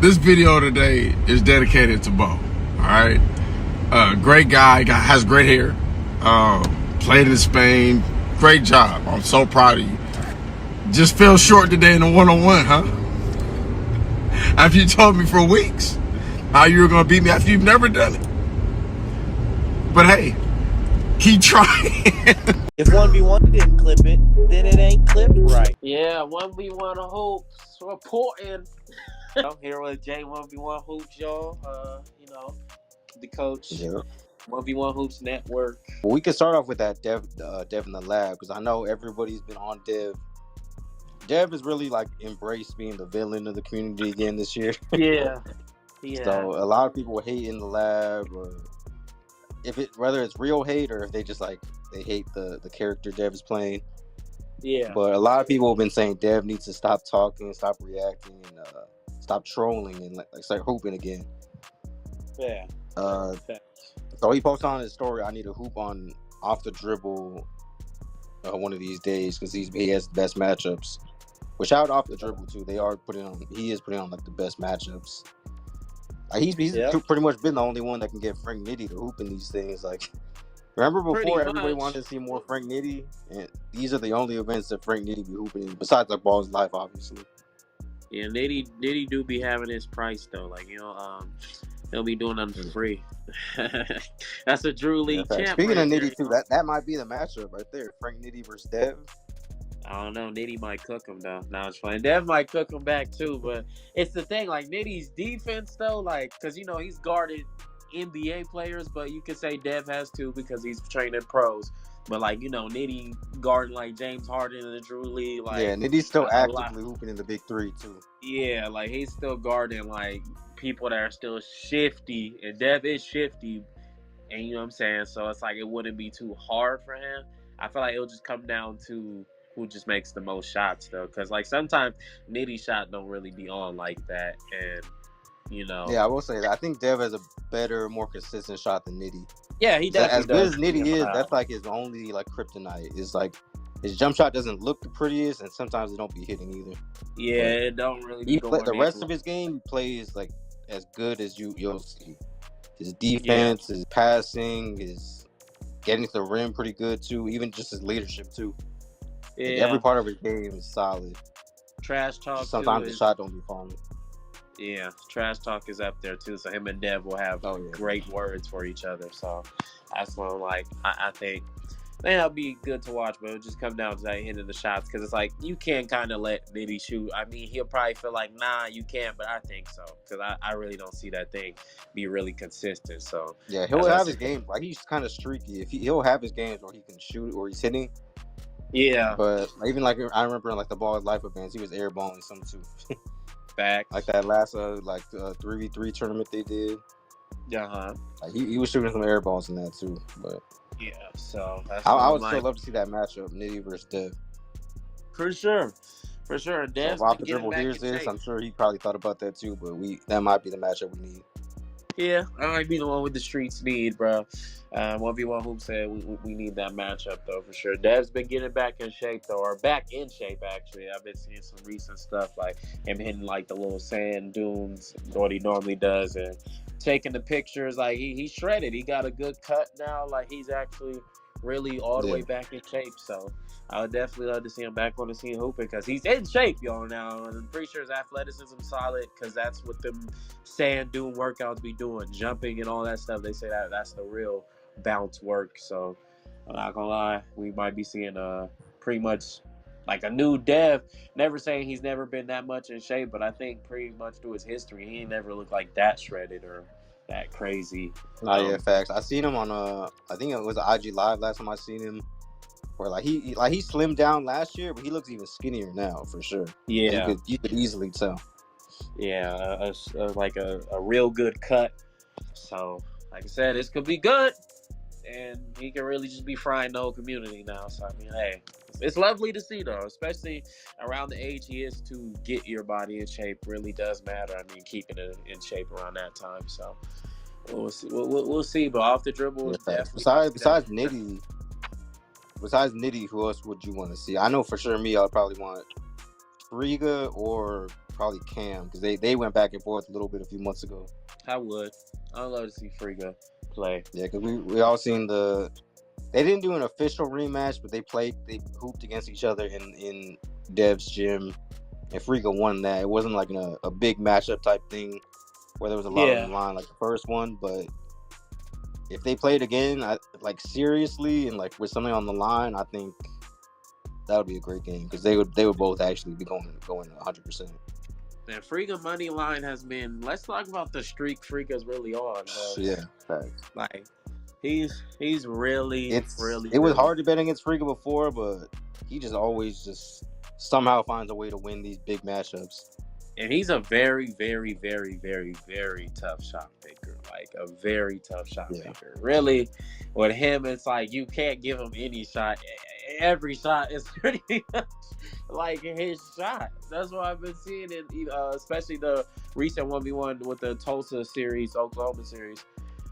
this video today is dedicated to Bo. All right, great guy, has great hair. Played in Spain, great job. I'm so proud of you. Just fell short today in the one-on-one, huh? After you told me for weeks how you were gonna beat me after you've never done it. But hey, keep trying. If 1v1 didn't clip it, then it ain't clipped right. Yeah, 1v1 hoops reporting. I'm here with J1v1 Hoops, y'all. The coach. Yeah. 1v1 Hoops Network. Well, we can start off with that DevInTheLab, because I know everybody's been on Dev. Dev has really like embraced being the villain of the community again this year. Yeah. So a lot of people hate in the lab, or whether it's real hate or if they just like they hate the character Dev is playing. Yeah. But a lot of people have been saying Dev needs to stop talking, stop reacting, and stop trolling and like start hooping again. Yeah. So he posted on his story, I need a hoop on Off the Dribble one of these days, because he has the best matchups. Which shout out Off the Dribble too. He is putting on like the best matchups. He's pretty much been the only one that can get Frank Nitty to hoop in these things. Like, remember before everybody wanted to see more Frank Nitty, and these are the only events that Frank Nitty be hooping in, besides like Ball's Life, obviously. Yeah, Nitty do be having his price though. Like, he'll be doing them for free. That's a Drew League champ. Speaking of Nitty too, that might be the matchup right there. Frank Nitty versus Dev. I don't know. Nitty might cook him though. Now it's fine. Dev might cook him back too, but it's the thing. Like Nitty's defense though, like because he's guarded NBA players, but you could say Dev has too because he's training pros. But like Nitty guarding like James Harden in the Drew League. Like Nitty's still actively hooping in the Big Three too. Yeah, like he's still guarding like people that are still shifty, and Dev is shifty, and you know what I'm saying. So it's like it wouldn't be too hard for him. I feel like it'll just come down to who just makes the most shots though, because like sometimes Nitty's shot don't really be on like that, and Yeah, I will say that I think Dev has a better, more consistent shot than Nitty. Yeah, he definitely as good as Nitty is. That's like his only like kryptonite. Is like his jump shot doesn't look the prettiest, and sometimes it don't be hitting either. Yeah, it don't really. The rest of his game plays like as good as you'll see. His defense, his passing, his getting to the rim pretty good too. Even just his leadership too. Yeah, like every part of his game is solid. Trash talk. Sometimes the shot don't be falling. Yeah, trash talk is up there too. So him and Dev will have great words for each other. So that's what I think that'll be good to watch. But it'll just come down to that hitting the shots, because it's like you can kind of let Nitty shoot. I mean, he'll probably feel like you can't, but I think so, because I really don't see that thing be really consistent. So yeah, he'll have his game. Like he's kind of streaky. He'll have his games where he can shoot or he's hitting. Yeah, but even like I remember in like the Ball's Life events, he was airballing some too. Facts. Like that last 3v3 tournament they did. Like he was shooting some air balls in that too. But yeah, so I would still love to see that matchup, Nitty versus Dev. For sure. Dev. So Off the Dribble hears this, I'm sure he probably thought about that too. But that might be the matchup we need. Yeah, I might be the one with the streets need, bro. 1v1 Hoop said we need that matchup, though, for sure. Dev's been getting back in shape, though, or back in shape, actually. I've been seeing some recent stuff, like him hitting, like, the little sand dunes, what he normally does, and taking the pictures. Like, he's shredded. He got a good cut now. Like, he's actually really all the way back in shape, so I would definitely love to see him back on the scene hooping, because he's in shape, y'all, now. And I'm pretty sure his athleticism is solid, because that's what them sand dune workouts be doing, jumping and all that stuff. They say that's the real bounce work. So I'm not gonna lie, we might be seeing pretty much like a new Dev. Never saying he's never been that much in shape, but I think pretty much through his history, he ain't never looked like that shredded or that crazy. Yeah, facts. I seen him on I think it was an IG Live last time I seen him, where like he slimmed down last year, but he looks even skinnier now for sure. Yeah, you could easily tell. Yeah, like a real good cut. So like I said, this could be good, and he can really just be frying the whole community now. So I mean, hey, it's lovely to see though, especially around the age he is, to get your body in shape really does matter. I mean, keeping it in shape around that time. So we'll see. We'll see. But Off the Dribble is definitely besides Nitty. Besides Nitty, who else would you want to see? I know for sure me, I'd probably want Friga or probably Cam, because they went back and forth a little bit a few months ago. I would. I'd love to see Friga play. Yeah, because we all seen they didn't do an official rematch, but they hooped against each other in Dev's gym, and Friga won that. It wasn't like a big matchup type thing where there was a lot on the line like the first one, but if they played again, like seriously and like with something on the line, I think that would be a great game because they would both actually be going 100%. Man, Friga money line has been. Let's talk about the streak Friga's really on. Yeah, facts. Like he's really. It was hard to bet against Friga before, but he just always somehow finds a way to win these big matchups. And he's a very, very, very, very, very tough shot maker. Like a very tough shot maker. Really, with him, it's like you can't give him any shot. Every shot is pretty much like his shot. That's what I've been seeing in, especially the recent 1v1 with the Tulsa series, Oklahoma series.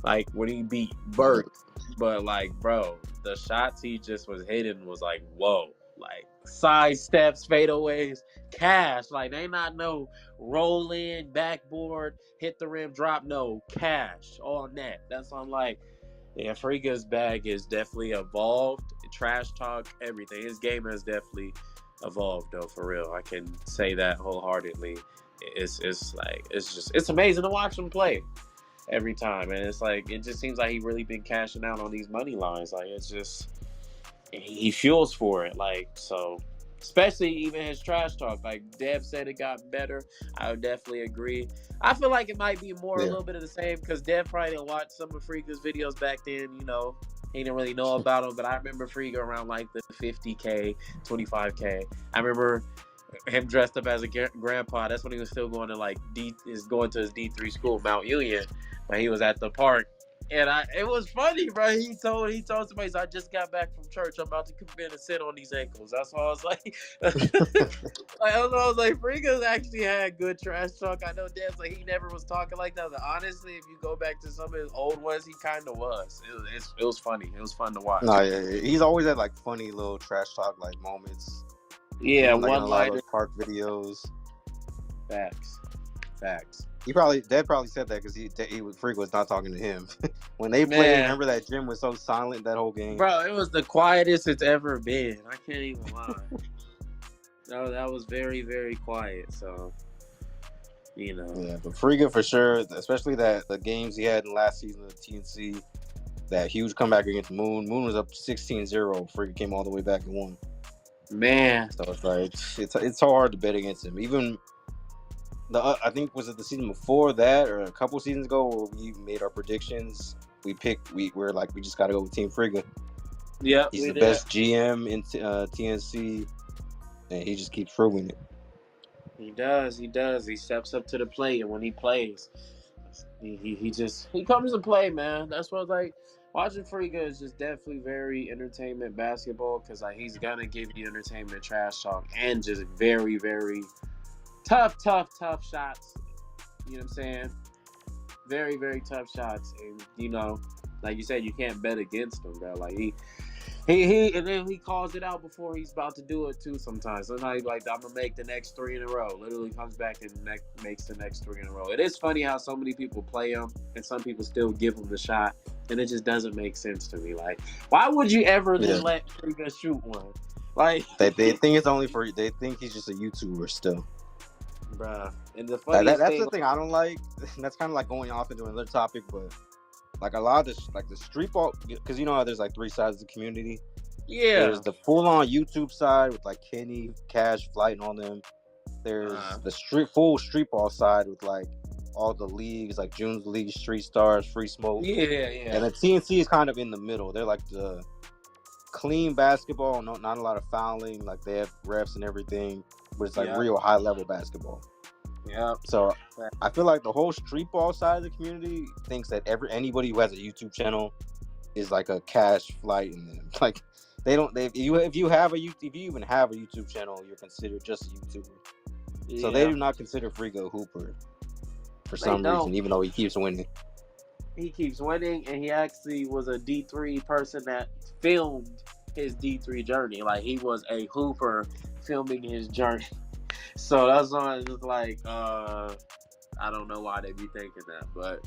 Like when he beat Burt, but like, bro, the shots he just was hitting was like, whoa, like side steps, fadeaways, cash. Like they not no roll in, backboard, hit the rim, drop. No, cash all net. That's on like. Yeah, Friga's bag is definitely evolved. Trash talk, everything. His game has definitely evolved, though. For real, I can say that wholeheartedly. It's amazing to watch him play every time, and it's like it just seems like he really been cashing out on these money lines. Like it's just he fuels for it. Like so. Especially even his trash talk. Like Dev said it got better. I would definitely agree. I feel like it might be a little bit of the same because Dev probably didn't watch some of Friga's videos back then, you know. He didn't really know about him, but I remember Friga around like the 50K, 25K. I remember him dressed up as a grandpa. That's when he was still going to going to his D3 school, Mount Union, when he was at the park. And it was funny, bro. He told somebody, I just got back from church. I'm about to commit a sin on these ankles. That's why I was like, I was like, Friga's actually had good trash talk. I know Dad's like he never was talking like that. But honestly, if you go back to some of his old ones, he kind of was. It was funny. It was fun to watch. No, yeah. He's always had like funny little trash talk like moments. Yeah, like one line park videos. Facts. Dad probably said that because Friga was not talking to him when they played. Remember that gym was so silent that whole game, bro. It was the quietest it's ever been. I can't even lie. No, that was very, very quiet. So, you know, yeah. But Friga for sure, especially the games he had in last season of TNC, that huge comeback against Moon. Moon was up 16-0. Friga came all the way back and won. Man, so it's like it's so hard to bet against him. Even I think was it the season before that or a couple seasons ago where we made our predictions. We were like we just got to go with Team Friga. Yeah, he's the best GM in TNC, and he just keeps proving it. He does. He steps up to the plate, and when he plays, he comes to play, man. That's what like watching Friga is just definitely very entertainment basketball because like he's gonna give you entertainment trash talk and just very, very tough shots. You know what I'm saying? Very, very tough shots. And, you know, like you said, you can't bet against him, bro. Like, he and then he calls it out before he's about to do it, too, sometimes. Sometimes he's like, I'm going to make the next 3 in a row. Literally comes back and makes the next 3 in a row. It is funny how so many people play him and some people still give him the shot. And it just doesn't make sense to me. Like, why would you ever just let Friga shoot one? Like, they think it's only for, they think he's just a YouTuber still. Bruh. And the funniest that's the thing I don't like. That's kind of like going off into another topic, but like a lot of this, like the street ball, because you know how there's like 3 sides of the community. Yeah. There's the full-on YouTube side with like Kenny, Cash, Flight, and all them. There's the full street ball side with like all the leagues, like June's League, Street Stars, Free Smoke. Yeah. And the TNC is kind of in the middle. They're like the clean basketball, not a lot of fouling. Like they have refs and everything. But it's like real high level basketball. Yeah. So I feel like the whole street ball side of the community thinks that anybody who has a YouTube channel is like a Cash, Flight, and them. Like if you even have a YouTube channel, you're considered just a YouTuber. Yeah. So they do not consider Friga a hooper for some reason, even though he keeps winning. He keeps winning, and he actually was a D3 person that filmed his D3 journey. Like he was a hooper filming his journey. So that's why it's like I don't know why they be thinking that, but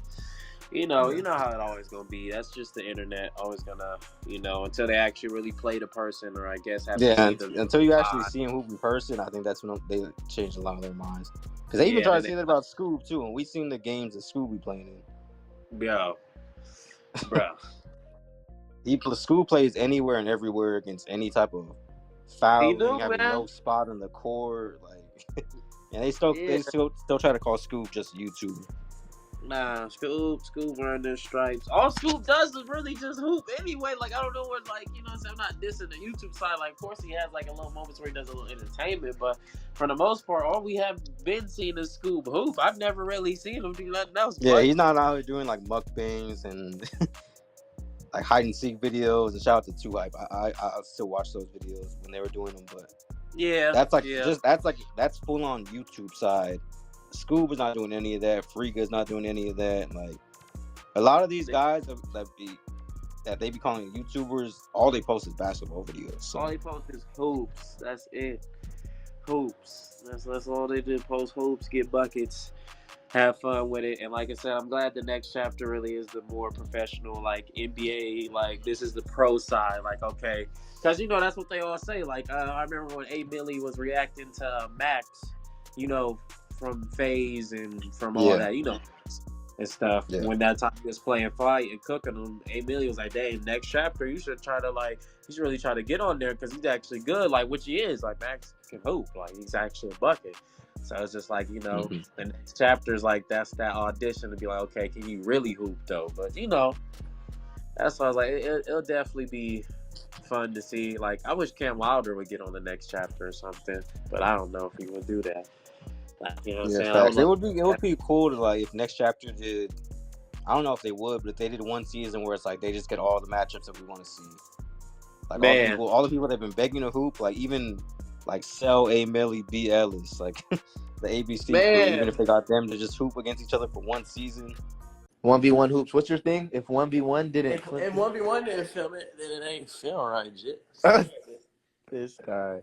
you know how it always gonna be. That's just the internet. Always gonna, until they actually really play the person, or I guess have to Yeah, see the until you actually live. see him hoop in person, I think that's when they change a lot of their minds. Because they even Yeah, try to then say that about Scoob too, and we seen the games that Scoob be playing yo, bro. in. Scoob plays anywhere and everywhere against any type of He fouling, do, having no man. spot on the court, like. And Yeah. they still try to call Scoob just YouTube. Nah, Scoop earned their stripes. All Scoop does is really just hoop anyway. Like, I don't know what, like, I'm saying? I'm not dissing the YouTube side. Like, of course, he has, like, a little moments where he does a little entertainment, but for the most part, all we have been seeing is Scoop hoop. I've never really seen him do nothing else Yeah, but he's not hoop. out here doing like mukbangs and like hide and seek videos. And shout out to Two Hype. I still watch those videos when they were doing them, but Yeah, that's like yeah. that's full on YouTube side. Scoob is not doing any of that. Friga is not doing any of that. Like a lot of these guys that they be calling YouTubers, all they post is basketball videos. So All he posts is hoops. That's it. Hoops. That's all they do. Post hoops, get buckets, have fun with it. And like I said, I'm glad the next chapter really is the more professional, like NBA. Like this is the pro side. Like okay, because that's what they all say. Like I remember when A Millie was reacting to Max, you know, from FaZe and from all yeah, that, and stuff. yeah. When that time he was playing fight and cooking them, Emilio was like, "Dang, next chapter, you should really try to get on there because he's actually good, like which he is. Like Max can hoop, like he's actually a bucket." So it's just like Mm-hmm. the next chapter is like that's that audition to be like, okay, can you really hoop though? But that's why I was like, it'll definitely be fun to see. Like I wish Cam Wilder would get on the next chapter or something, but I don't know if he would do that. Like, you know what I'm Yeah, saying? I facts. don't know. It would be cool to like if next chapter did. I don't know if they would, but if they did one season where it's like they just get all the matchups that we want to see, like Man, all the people that have been begging to hoop, like even like Cell, A Millie, B Ellis, like the ABC crew, even if man. they got them to just hoop against each other for one season. 1v1 hoops. What's your thing? If 1v1 didn't If 1v1 didn't film it, then it ain't film right, Jit. this guy.